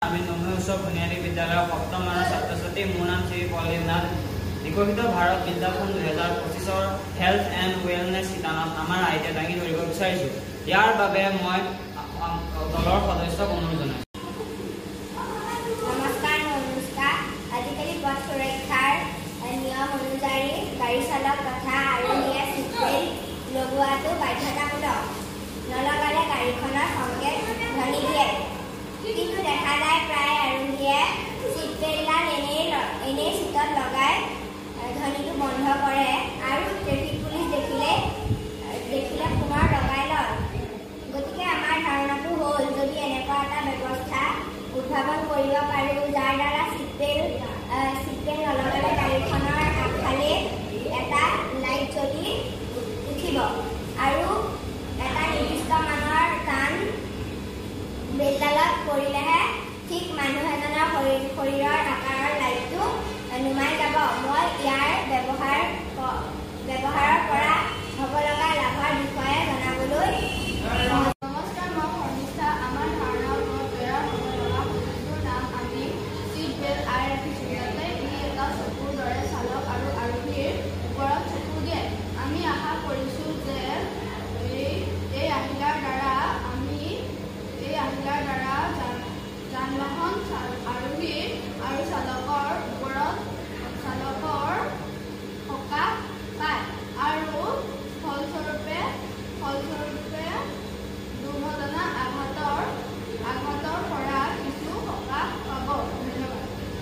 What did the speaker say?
আমি নমস্য বুনিয়াদী বিদ্যালয়ৰ সপ্তম মানৰ ছাত্ৰ-ছাত্ৰী। মোৰ নাম শ্ৰী পল্লৱ নাথ। বিকশিত ভাৰত বিদ্যাপন 2025 হেল্থ এণ্ড ৱেলনেছ শিতানত আমাৰ আইডিয়া দাঙি ধৰিব বিচাৰিছোঁ। ইয়াৰ বাবে মই দলৰ সদস্যক অনুৰোধ জনাইছোঁ। নমস্কাৰ। আজিকালি পথ সুৰক্ষাৰ নিয়ম অনুযায়ী গাড়ী চালক তথা আৰোহীয়ে চিট বেল্ট লগোৱাটো বাধ্যতামূলক। নলগালে গাড়ীখনৰ সংকেত ধ্বনি দিয়ে। কিন্তু দেখা যায় প্ৰায় আৰোহীয়ে চিট বেল্টডাল এনেই চিটত লগাই ধ্বনিটো বন্ধ কৰে আৰু ট্ৰেফিক পুলিচ দেখিলে পুনৰ লগাই লয়। গতিকে আমাৰ ধাৰণাটো হ'ল, যদি এনেকুৱা এটা ব্যৱস্থা উদ্ভাৱন কৰিব পাৰোঁ যাৰ দ্বাৰা চিট বেল্ট নলগালে গাড়ীখনৰ আগফালে এটা লাইট জ্বলি উঠিব আৰু এটা নিৰ্দিষ্ট মানৰ টান বেল্টডালত পৰিলেহে ঠিক মানুহ এজনৰ শৰীৰৰ আকাৰৰ লাইটটো নুমাই যাব। মই ইয়াৰ ব্যৱহাৰৰ